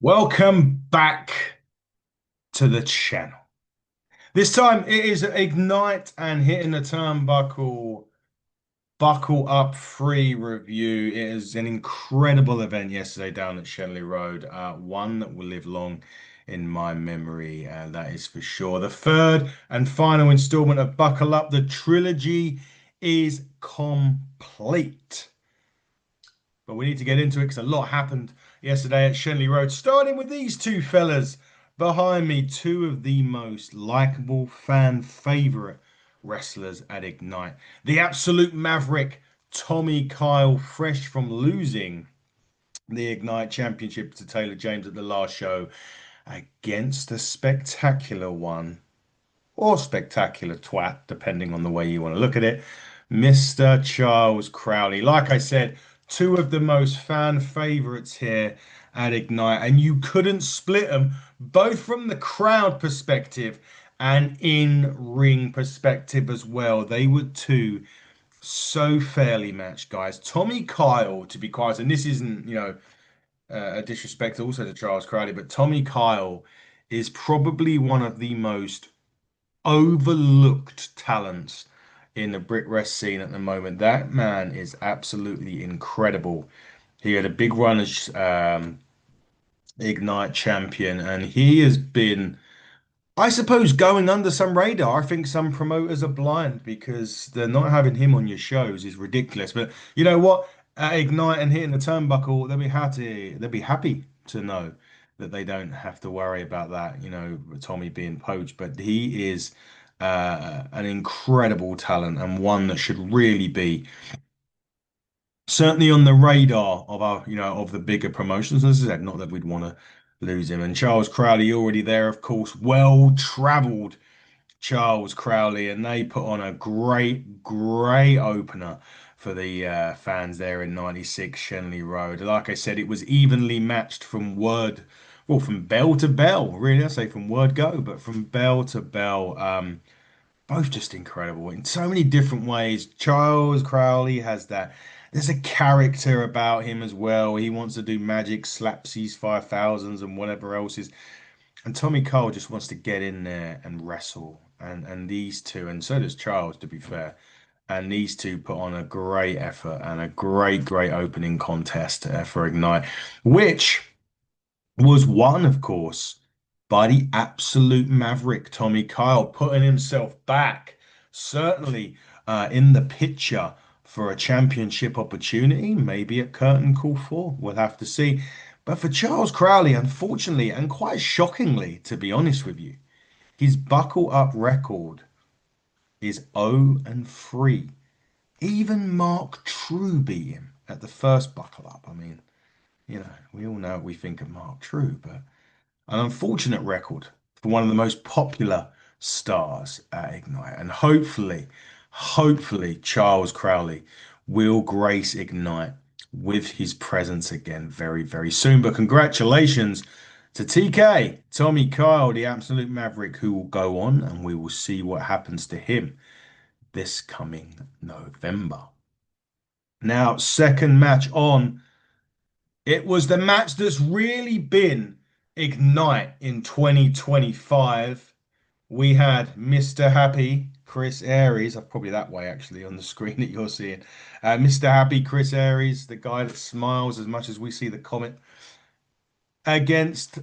Welcome back to the channel. This time it is Ignite and hitting the turnbuckle, buckle up free review. It is an incredible event yesterday down at Shenley Road. One that will live long in my memory, and that is for sure. The third and final installment of Buckle Up, the trilogy is complete. But we need to get into it because a lot happened yesterday at Shenley Road, starting with these two fellas behind me, two of the most likable fan favorite wrestlers at Ignite. The absolute maverick Tommy Kyle, fresh from losing the Ignite Championship to Taylor James at the last show against the spectacular one or spectacular twat, depending on the way you want to look at it, Mr. Charles Crowley. Like I said, two of the most fan favorites here at Ignite, and you couldn't split them, both from the crowd perspective and in-ring perspective as well. They were two so fairly matched guys. Tommy Kyle, to be quite, and this isn't, a disrespect also to Charles Crowley, but Tommy Kyle is probably one of the most overlooked talents in the Brit Rest scene at the moment. That man is absolutely incredible. He had a big run as Ignite champion, and he has been, I suppose, going under some radar. I think some promoters are blind because they're not having him on your shows is ridiculous. But you know what? At Ignite and hitting the turnbuckle, they'll be happy. They'll be happy to know that they don't have to worry about that. Tommy being poached, but he is an incredible talent and one that should really be certainly on the radar of of the bigger promotions. As I said, not that we'd want to lose him. And Charles Crowley already there, of course, well-traveled Charles Crowley, and they put on a great opener for the fans there in 96 Shenley Road. Like I said, it was evenly matched from bell to bell, really. I say from word go, but from bell to bell. Both just incredible in so many different ways. Charles Crowley has that. There's a character about him as well. He wants to do magic, slapsies, 5000s, and whatever else is. And Tommy Cole just wants to get in there and wrestle. And these two, and so does Charles, to be fair. And these two put on a great effort and a great opening contest for Ignite, which was won, of course, by the absolute maverick Tommy Kyle, putting himself back, certainly in the picture for a championship opportunity, maybe at Curtain Call 4. We'll have to see. But for Charles Crowley, unfortunately, and quite shockingly, to be honest with you, his buckle up record is 0-3. Even Mark True beat him at the first buckle up. I mean, we all know what we think of Mark True, but an unfortunate record for one of the most popular stars at Ignite. And hopefully, Charles Crowley will grace Ignite with his presence again very soon. But congratulations to TK, Tommy Kyle, the absolute maverick, who will go on, and we will see what happens to him this coming November. Now, second match on. It was the match that's really been Ignite in 2025. We had Mr. Happy Chris Aries, probably that way actually on the screen that you're seeing. Mr. Happy Chris Aries, the guy that smiles as much as we see the comet, against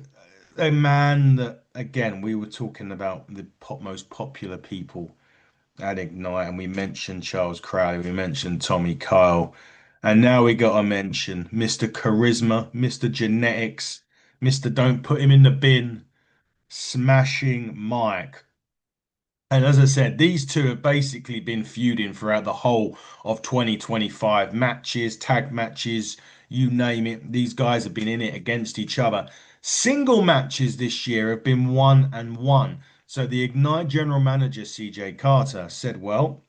a man that, again, we were talking about the most popular people at Ignite, and we mentioned Charles Crowley, we mentioned Tommy Kyle, and now we got to mention Mr. Charisma, Mr. Genetics, Mr. Don't Put Him in the Bin, Smashing Mike. And as I said, these two have basically been feuding throughout the whole of 2025. Matches, tag matches, you name it. These guys have been in it against each other. Single matches this year have been 1-1. So the Ignite general manager, CJ Carter, said, well,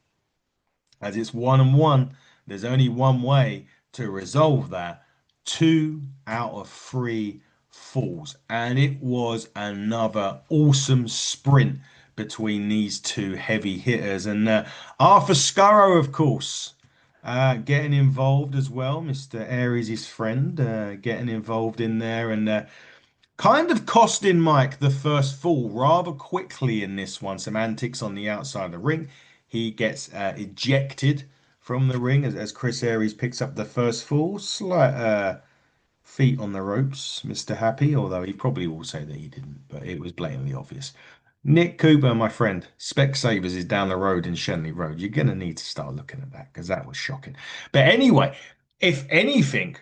as it's 1-1, there's only one way to resolve that. 2 out of 3 falls. And it was another awesome sprint between these two heavy hitters. And Arthur Scurro, of course, getting involved as well. Mr. Aries' friend, getting involved in there. And kind of costing Mike the first fall rather quickly in this one. Some antics on the outside of the ring. He gets ejected from the ring as Chris Aries picks up the first fall. Slight feet on the ropes, Mr. Happy, although he probably will say that he didn't, but it was blatantly obvious. Nick Cooper, my friend, Specsavers is down the road in Shenley Road. You're going to need to start looking at that because that was shocking. But anyway, if anything,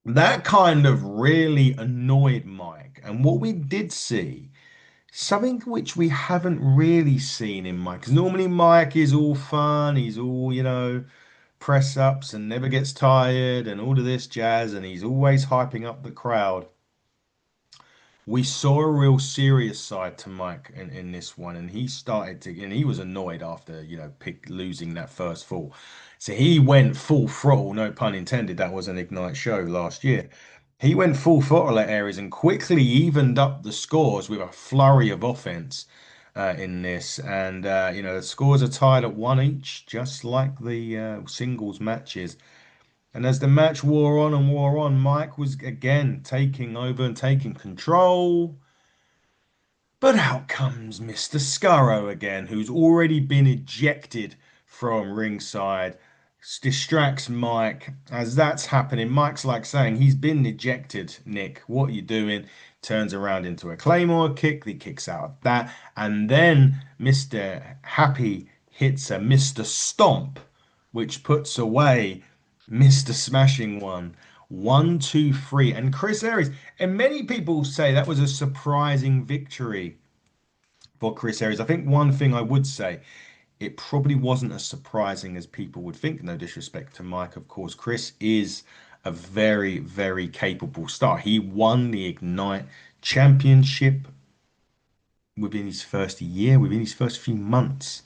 that kind of really annoyed Mike. And what we did see, something which we haven't really seen in Mike, because normally Mike is all fun, he's all, press ups and never gets tired and all of this jazz, and he's always hyping up the crowd. We saw a real serious side to Mike in this one, and and he was annoyed after, losing that first fall. So he went full throttle, no pun intended. That was an Ignite show last year. He went full throttle at areas and quickly evened up the scores with a flurry of offense in this. And, the scores are tied at one each, just like the singles matches. And as the match wore on and wore on, Mike was again taking over and taking control. But out comes Mr. Scurro again, who's already been ejected from ringside. Distracts Mike. As that's happening, Mike's like saying, he's been ejected, Nick. What are you doing? Turns around into a Claymore kick. He kicks out of that. And then Mr. Happy hits a Mr. Stomp, which puts away Mr. Smashing One. One, two, three. And Chris Aries. And many people say that was a surprising victory for Chris Aries. I think one thing I would say, it probably wasn't as surprising as people would think. No disrespect to Mike, of course. Chris is a very, very capable star. He won the Ignite Championship within his first year, within his first few months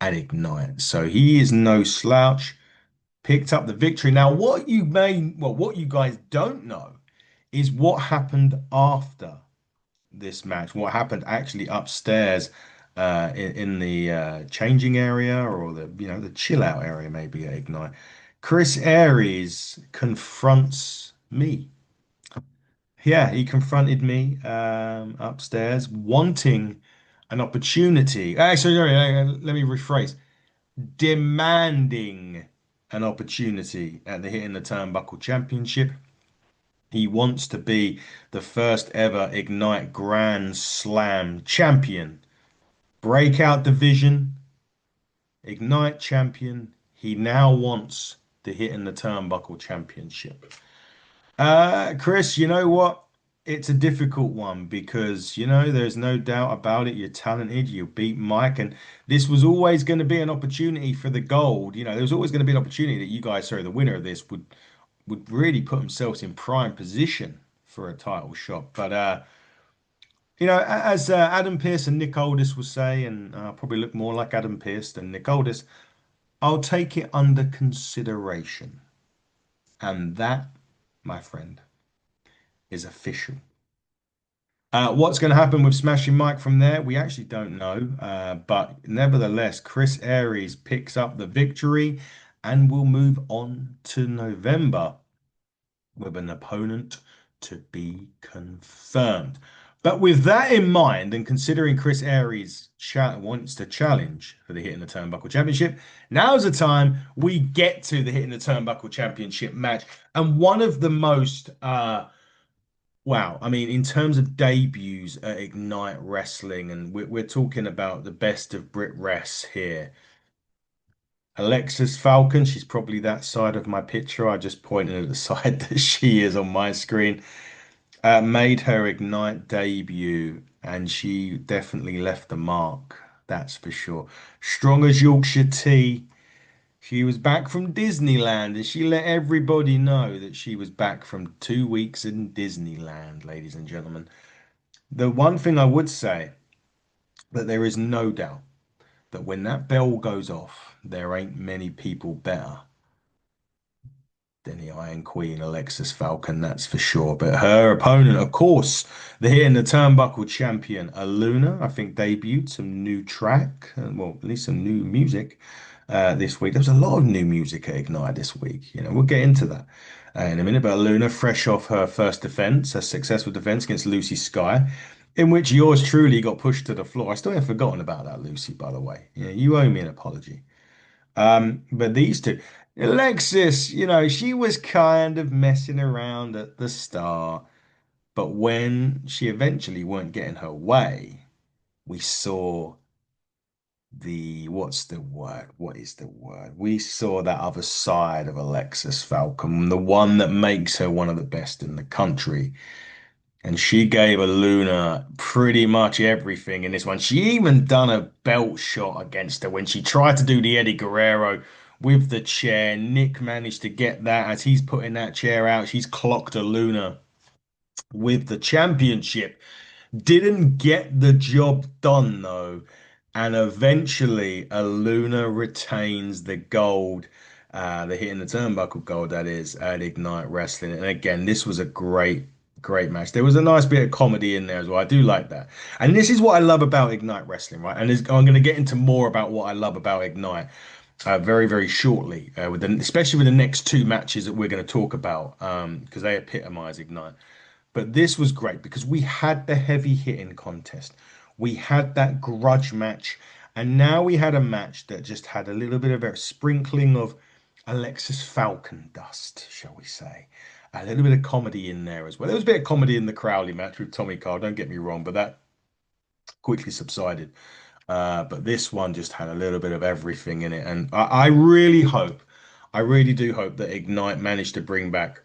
at Ignite. So he is no slouch. Picked up the victory. Now, what you guys don't know is what happened after this match. What happened actually upstairs in the changing area or the chill out area maybe at Ignite. Chris Aries confronts me. Yeah, he confronted me upstairs, wanting an opportunity. Actually, let me rephrase. Demanding an opportunity at the Hitting the Turnbuckle Championship. He wants to be the first ever Ignite Grand Slam champion. Breakout division, Ignite champion. He now wants the Hitting the Turnbuckle Championship. Chris, you know what? It's a difficult one because, there's no doubt about it. You're talented. You beat Mike, and this was always going to be an opportunity for the gold. There was always going to be an opportunity that you guys, sorry, the winner of this would really put themselves in prime position for a title shot. But as Adam Pearce and Nick Aldis will say, and I'll probably look more like Adam Pearce than Nick Aldis, I'll take it under consideration. And that, my friend, is official. What's going to happen with Smashing Mike from there? We actually don't know. But nevertheless, Chris Aries picks up the victory and will move on to November with an opponent to be confirmed. But with that in mind, and considering Chris Aries wants to challenge for the Hitting the Turnbuckle Championship, now's the time we get to the Hitting the Turnbuckle Championship match. And one of the most wow. I mean, in terms of debuts at Ignite Wrestling, and we're talking about the best of Brit Wres here. Alexxis Falcon, she's probably that side of my picture. I just pointed at the side that she is on my screen. Made her Ignite debut, and she definitely left the mark. That's for sure. Strong as Yorkshire tea. She was back from Disneyland and she let everybody know that she was back from 2 weeks in Disneyland, ladies and gentlemen. The one thing I would say that there is no doubt that when that bell goes off, there ain't many people better than the Iron Queen, Alexxis Falcon, that's for sure. But her opponent, of course, the Hitting the Turnbuckle champion, Aluna, I think debuted some new track, well, at least some new music this week. There was a lot of new music at Ignite this week. We'll get into that. in a minute. But Aluna, fresh off her first defense, a successful defense against Lucy Sky, in which yours truly got pushed to the floor. I still haven't forgotten about that, Lucy, by the way. Yeah, you owe me an apology. But these two, Alexis, she was kind of messing around at the start, but when she eventually weren't getting her way, we saw what's the word? What is the word? We saw that other side of Alexis Falcon, the one that makes her one of the best in the country. And she gave a Luna pretty much everything in this one. She even done a belt shot against her when she tried to do the Eddie Guerrero with the chair. Nick managed to get that as he's putting that chair out. She's clocked a Luna with the championship. Didn't get the job done though. And eventually, Aluna retains the gold, the hit in the turnbuckle gold, that is, at Ignite Wrestling. And again, this was a great match. There was a nice bit of comedy in there as well. I do like that. And this is what I love about Ignite Wrestling, right? And I'm going to get into more about what I love about Ignite very shortly, especially with the next two matches that we're going to talk about, because they epitomize Ignite. But this was great because we had the heavy hitting contest. We had that grudge match. And now we had a match that just had a little bit of a sprinkling of Alexis Falcon dust, shall we say. A little bit of comedy in there as well. There was a bit of comedy in the Crowley match with Tommy Carr, don't get me wrong, but that quickly subsided. But this one just had a little bit of everything in it. And I really hope, I really do hope that Ignite managed to bring back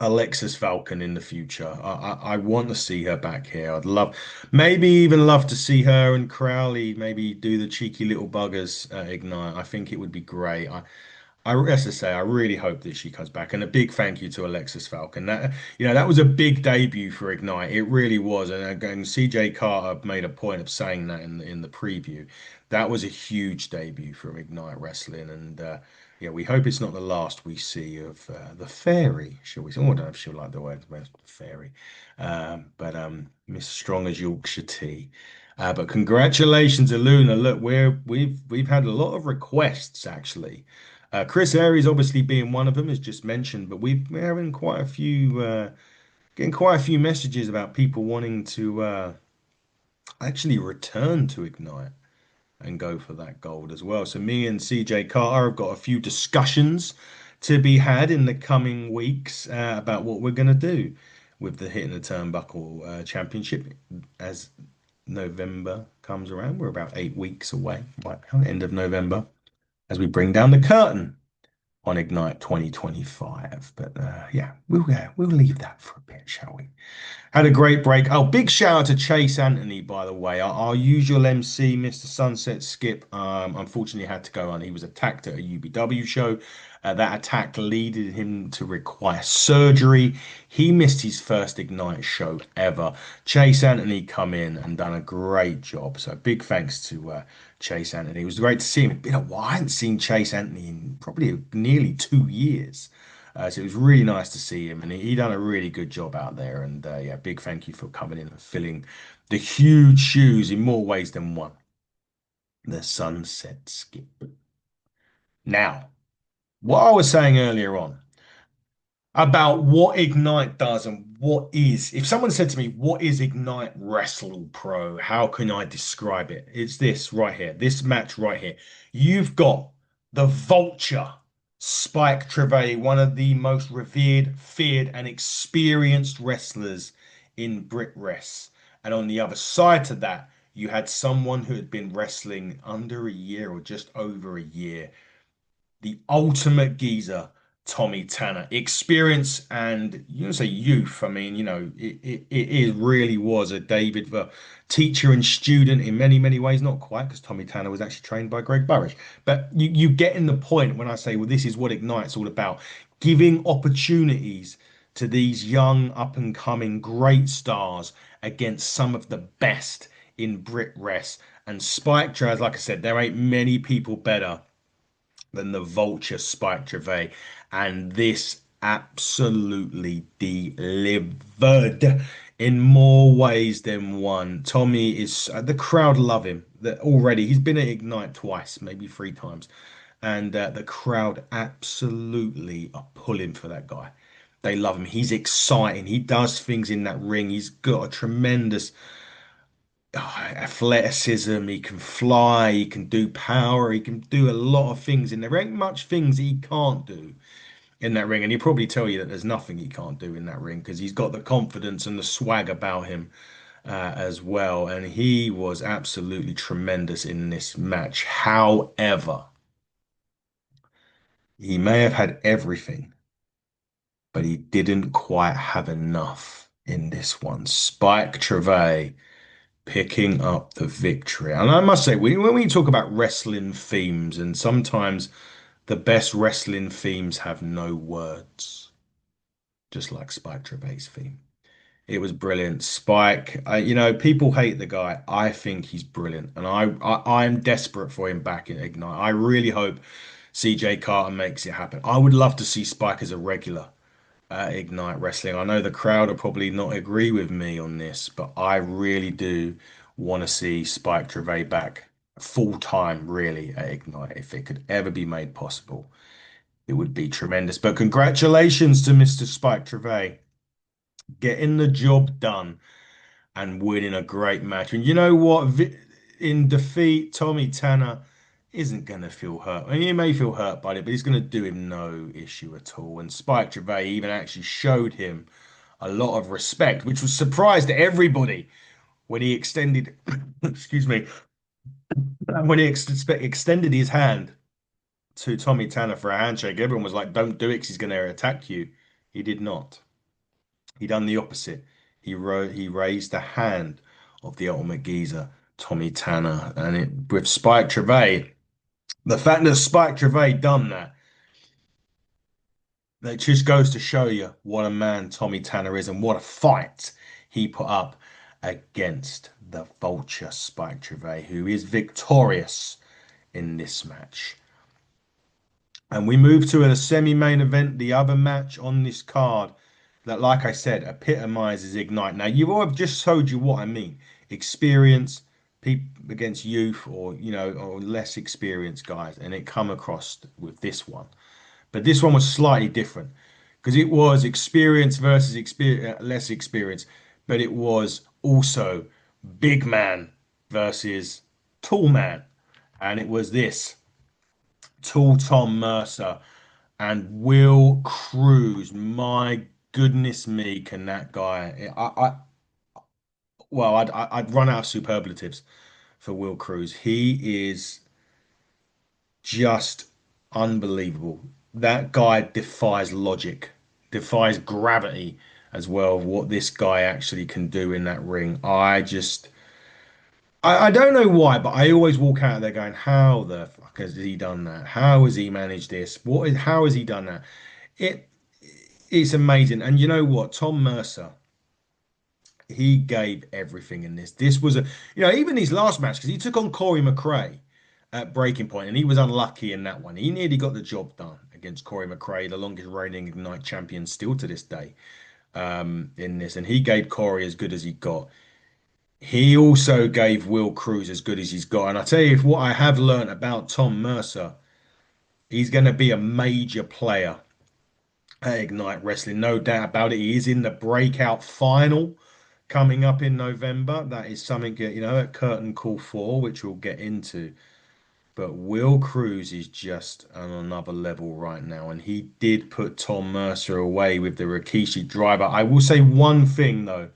Alexis Falcon in the future. I want to see her back here. I'd love, maybe even love to see her and Crowley maybe do the cheeky little buggers at Ignite. I think it would be great. As I say, I really hope that she comes back. And a big thank you to Alexis Falcon. That was a big debut for Ignite. It really was. And again, CJ Carter made a point of saying that in the preview. That was a huge debut for Ignite Wrestling. And yeah, we hope it's not the last we see of the fairy, shall we say? Oh, I don't know if she'll like the word fairy. But Miss Strong as Yorkshire tea. But congratulations, Aluna. Look, we've had a lot of requests actually. Chris Aries obviously being one of them, as just mentioned, but we're having quite a few, getting quite a few messages about people wanting to actually return to Ignite and go for that gold as well. So me and CJ Carter have got a few discussions to be had in the coming weeks about what we're going to do with the Hit and the Turnbuckle Championship as November comes around. We're about 8 weeks away, right now, end of November, as we bring down the curtain on Ignite 2025. But yeah, we'll leave that for a bit, shall we? Had a great break. Oh, big shout out to Chase Anthony, by the way. Our usual MC, Mr. Sunset Skip, unfortunately had to go on. He was attacked at a UBW show. That attack led him to require surgery. He missed his first Ignite show ever. Chase Anthony come in and done a great job. So big thanks to Chase Anthony. It was great to see him. It's been a while. I hadn't seen Chase Anthony in probably nearly 2 years. So it was really nice to see him, and he done a really good job out there. And yeah, big thank you for coming in and filling the huge shoes in more ways than one. The Sunset Skip. Now, what I was saying earlier on about what Ignite does and what is. If someone said to me, "What is Ignite Wrestle Pro?" How can I describe it? It's this right here, this match right here. You've got the Vulture, Spike Trivet, one of the most revered, feared, and experienced wrestlers in Brit Rest. And on the other side to that, you had someone who had been wrestling under a year or just over a year, the ultimate geezer, Tommy Tanner. Experience and you don't say youth. I mean, it really was a David the teacher and student in many ways. Not quite, because Tommy Tanner was actually trained by Greg Burrish. But you get in the point when I say, well, this is what Ignite's all about. Giving opportunities to these young up and coming great stars against some of the best in Brit Rest. And Spike Trivet, like I said, there ain't many people better than the Vulture Spike Trivet, and this absolutely delivered in more ways than one. Tommy is the crowd love him. That already he's been at Ignite twice, maybe three times, and the crowd absolutely are pulling for that guy. They love him. He's exciting. He does things in that ring. He's got a tremendous athleticism. He can fly. He can do power. He can do a lot of things. And there ain't much things he can't do in that ring. And he'll probably tell you that there's nothing he can't do in that ring because he's got the confidence and the swag about him as well. And he was absolutely tremendous in this match. However, he may have had everything, but he didn't quite have enough in this one. Spike Trivet picking up the victory. And I must say, when we talk about wrestling themes, and sometimes the best wrestling themes have no words, just like Spike Trivet's theme. It was brilliant. Spike, people hate the guy. I think he's brilliant, and I'm desperate for him back in Ignite. I really hope CJ Carter makes it happen. I would love to see Spike as a regular at Ignite Wrestling. I know the crowd will probably not agree with me on this, but I really do want to see Spike Trivet back full time, really, at Ignite. If it could ever be made possible, it would be tremendous. But congratulations to Mr. Spike Trivet getting the job done and winning a great match. And you know what? In defeat, Tommy Tanner isn't going to feel hurt. I mean, he may feel hurt by it, but he's going to do him no issue at all. And Spike Gervais even actually showed him a lot of respect, which was surprised to everybody when he extended, excuse me, when he extended his hand to Tommy Tanner for a handshake. Everyone was like, "Don't do it, 'cause he's going to attack you." He did not. He done the opposite. He raised the hand of the Ultimate Geezer, Tommy Tanner, and with Spike Trivet. The fact that Spike Trivet done that just goes to show you what a man Tommy Tanner is and what a fight he put up against the Vulture Spike Trivet, who is victorious in this match. And we move to a semi-main event, the other match on this card that, like I said, epitomizes Ignite. Now, you've all just told you what I mean. Experience, people against youth or less experienced guys, and it come across with this one. But this one was slightly different because it was experience versus less experience, but it was also big man versus tall man. And it was this tall Tom Mercer and Will Kroos. My goodness me, can that guy? I'd run out of superlatives for Will Kroos. He is just unbelievable. That guy defies logic, defies gravity as well. What this guy actually can do in that ring, I don't know why, but I always walk out of there going, "How the fuck has he done that? How has he managed this? How has he done that?" It it's amazing. And you know what, Tom Mercer, he gave everything in this. This was even his last match because he took on Corey McRae at Breaking Point, and he was unlucky in that one. He nearly got the job done against Corey McRae, the longest reigning Ignite champion still to this day, in this. And he gave Corey as good as he got. He also gave Will Kroos as good as he's got. And I tell you what I have learned about Tom Mercer, he's going to be a major player at Ignite Wrestling, no doubt about it. He is in the breakout final coming up in November. That is something, at Curtain Call 4, which we'll get into. But Will Kroos is just on another level right now. And he did put Tom Mercer away with the Rikishi driver. I will say one thing, though.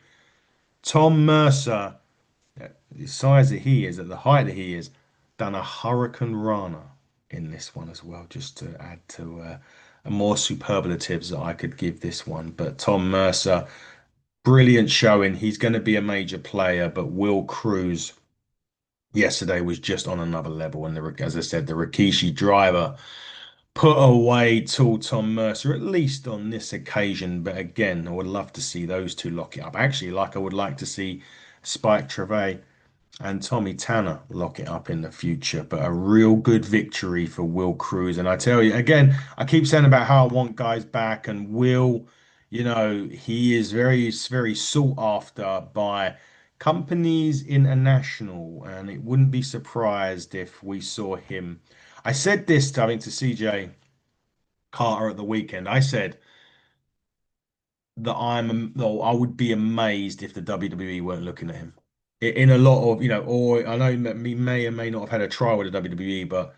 Tom Mercer, at the size that he is, at the height that he is, done a Hurricane Rana in this one as well, just to add to more superlatives that I could give this one. But Tom Mercer, brilliant showing. He's going to be a major player, but Will Kroos yesterday was just on another level. And as I said, the Rikishi driver put away tall Tom Mercer, at least on this occasion. But again, I would love to see those two lock it up. Actually, like I would like to see Spike Trivet and Tommy Tanner lock it up in the future. But a real good victory for Will Kroos. And I tell you, again, I keep saying about how I want guys back, and Will, he is very, very sought after by companies international. And it wouldn't be surprised if we saw him. I said this to, I think, to CJ Carter at the weekend. I said that though I would be amazed if the WWE weren't looking at him in a lot of, or I know that he may or may not have had a trial with the WWE, but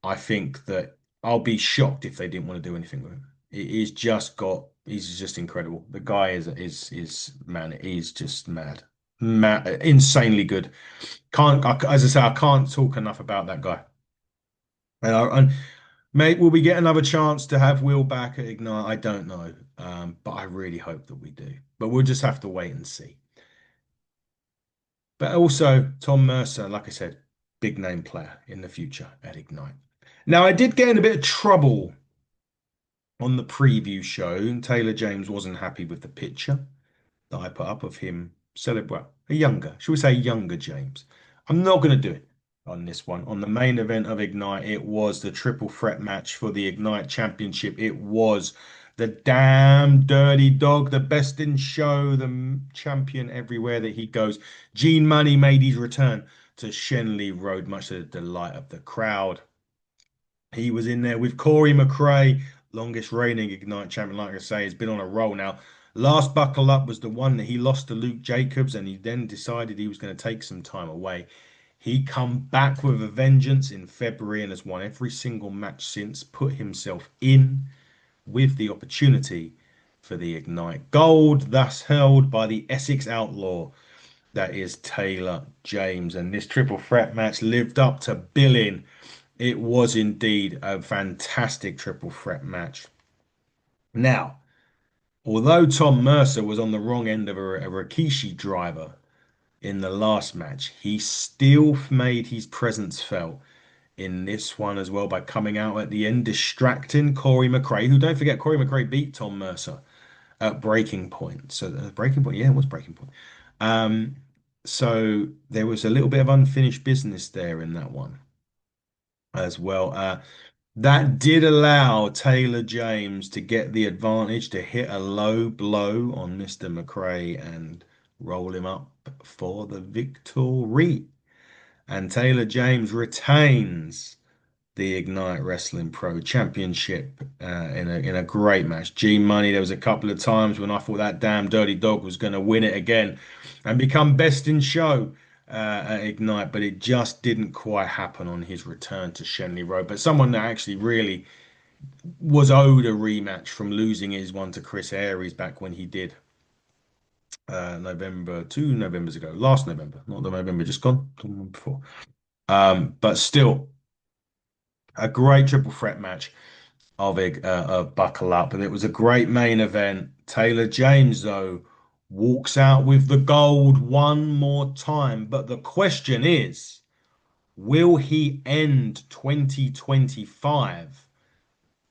I think that I'll be shocked if they didn't want to do anything with him. He's just incredible. The guy is man, he's just mad, insanely good. As I say, I can't talk enough about that guy. And mate, will we get another chance to have Will back at Ignite? I don't know, but I really hope that we do. But we'll just have to wait and see. But also, Tom Mercer, like I said, big name player in the future at Ignite. Now, I did get in a bit of trouble on the preview show, and Taylor James wasn't happy with the picture that I put up of him celebrate a younger, shall we say, younger James. I'm not going to do it on this one. On the main event of Ignite, it was the triple threat match for the Ignite Championship. It was the damn dirty dog, the best in show, the champion everywhere that he goes. Gene Money made his return to Shenley Road, much to the delight of the crowd. He was in there with Corey McRae, longest reigning Ignite champion, like I say, has been on a roll now. Last Buckle Up was the one that he lost to Luke Jacobs, and he then decided he was going to take some time away. He come back with a vengeance in February and has won every single match since, put himself in with the opportunity for the Ignite Gold, thus held by the Essex Outlaw. That is Taylor James. And this triple threat match lived up to billing. It was indeed a fantastic triple threat match. Now, although Tom Mercer was on the wrong end of a Rikishi driver in the last match, he still made his presence felt in this one as well by coming out at the end, distracting Corey McRae, who, don't forget, Corey McRae beat Tom Mercer at Breaking Point. So, Breaking Point, yeah, it was Breaking Point. Um, so there was a little bit of unfinished business there in that one as well. That did allow Taylor James to get the advantage to hit a low blow on Mr. McRae and roll him up for the victory. And Taylor James retains the Ignite Wrestling Pro Championship in a great match. G Money, there was a couple of times when I thought that damn dirty dog was going to win it again and become best in show at Ignite, but it just didn't quite happen on his return to Shenley Road. But someone that actually really was owed a rematch from losing his one to Chris Aries back when he did November, 2 Novembers ago, last November, not the November just gone, the one before. But still, a great triple threat match of Buckle Up, and it was a great main event. Taylor James, though, walks out with the gold one more time. But the question is, will he end 2025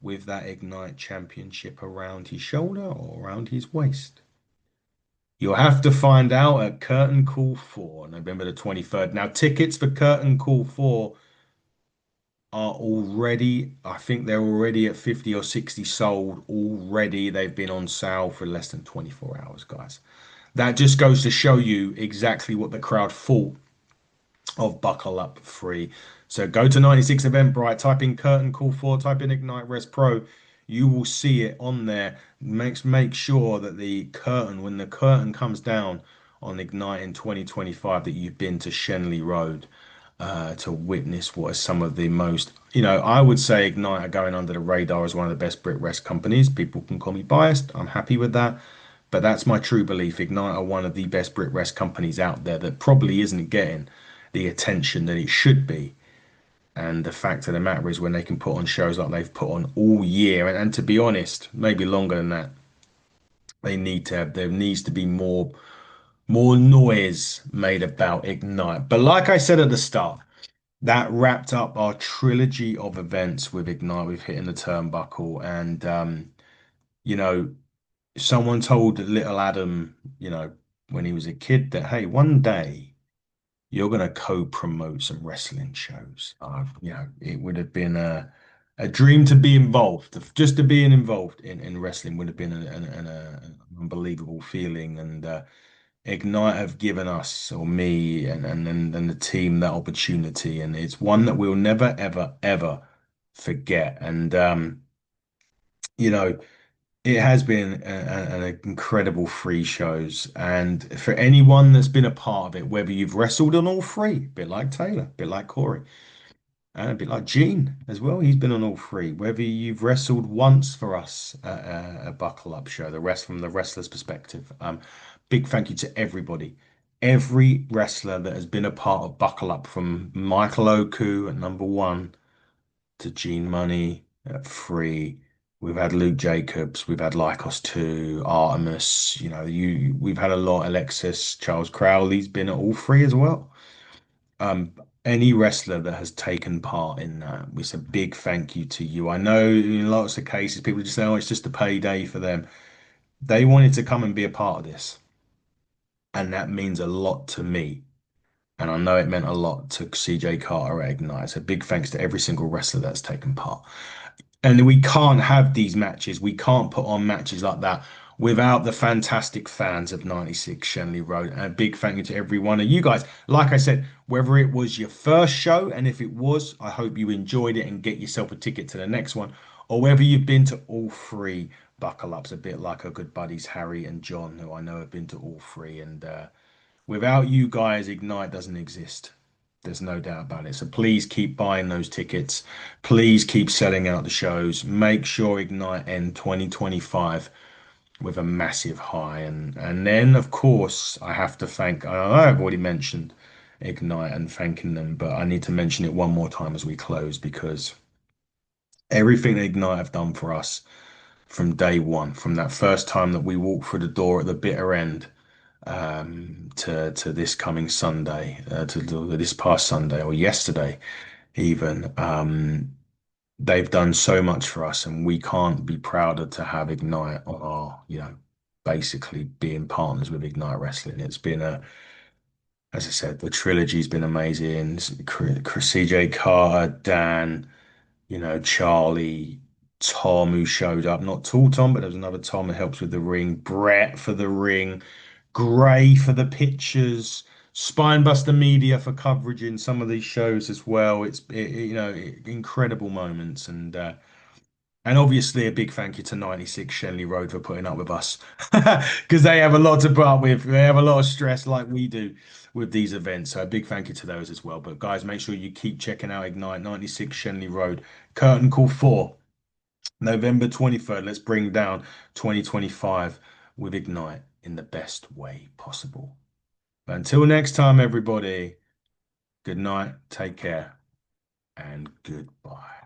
with that Ignite Championship around his shoulder or around his waist? You'll have to find out at Curtain Call 4, November the 23rd. Now, tickets for Curtain Call 4 are already, I think they're already at 50 or 60 sold already. They've been on sale for less than 24 hours, guys. That just goes to show you exactly what the crowd thought of Buckle Up Free. So go to 96 Eventbrite, type in Curtain Call 4, type in Ignite Rest Pro. You will see it on there. Make sure that when the curtain comes down on Ignite in 2025, that you've been to Shenley Road to witness what is some of the most, I would say Ignite are going under the radar as one of the best Brit Rest companies. People can call me biased. I'm happy with that. But that's my true belief. Ignite are one of the best Brit Rest companies out there that probably isn't getting the attention that it should be. And the fact of the matter is, when they can put on shows like they've put on all year, and to be honest, maybe longer than that, there needs to be more noise made about Ignite. But like I said at the start, that wrapped up our trilogy of events with Ignite. We've hit in the turnbuckle, and you know, someone told little Adam, when he was a kid, that hey, one day you're going to co-promote some wrestling shows. It would have been a dream to be involved. Just to be involved in wrestling would have been an unbelievable feeling. And Ignite have given us, or me and the team, that opportunity, and it's one that we'll never ever ever forget. And you know, it has been an incredible three shows, and for anyone that's been a part of it, whether you've wrestled on all three, a bit like Taylor, a bit like Corey, and a bit like Gene as well. He's been on all three. Whether you've wrestled once for us at a Buckle Up show, the rest from the wrestler's perspective. Big thank you to everybody. Every wrestler that has been a part of Buckle Up, from Michael Oku at number one to Gene Money at three. We've had Luke Jacobs, we've had Lycos 2, Artemis, we've had a lot. Alexxis, Charles Crowley's been at all three as well. Um, any wrestler that has taken part in that, it's a big thank you to you. I know in lots of cases people just say, oh, it's just a payday for them. They wanted to come and be a part of this, and that means a lot to me. And I know it meant a lot to CJ Carter at Ignite. So big thanks to every single wrestler that's taken part. And we can't have these matches. We can't put on matches like that without the fantastic fans of 96 Shenley Road. And a big thank you to every one of you guys. Like I said, whether it was your first show, and if it was, I hope you enjoyed it and get yourself a ticket to the next one, or whether you've been to all three buckle ups, a bit like our good buddies Harry and John, who I know have been to all three. And without you guys, Ignite doesn't exist. There's no doubt about it. So please keep buying those tickets. Please keep selling out the shows. Make sure Ignite end 2025 with a massive high. And then, of course, I have to thank, I know I've already mentioned Ignite and thanking them, but I need to mention it one more time as we close, because everything that Ignite have done for us from day one, from that first time that we walked through the door at the bitter end, to this coming Sunday, to this past Sunday or yesterday even. They've done so much for us, and we can't be prouder to have Ignite on our, basically being partners with Ignite Wrestling. It's been as I said, the trilogy's been amazing. CJ Carter, Dan, Charlie, Tom, who showed up, not Tall Tom, but there was another Tom who helps with the ring, Brett for the ring, Gray for the pictures, Spinebuster Media for coverage in some of these shows as well. Incredible moments, and obviously a big thank you to 96 Shenley Road for putting up with us, because they have a lot to put up with. They have a lot of stress like we do with these events. So a big thank you to those as well. But guys, make sure you keep checking out Ignite 96 Shenley Road, Curtain Call 4, November 23rd. Let's bring down 2025 with Ignite in the best way possible. But until next time, everybody, good night, take care, and goodbye.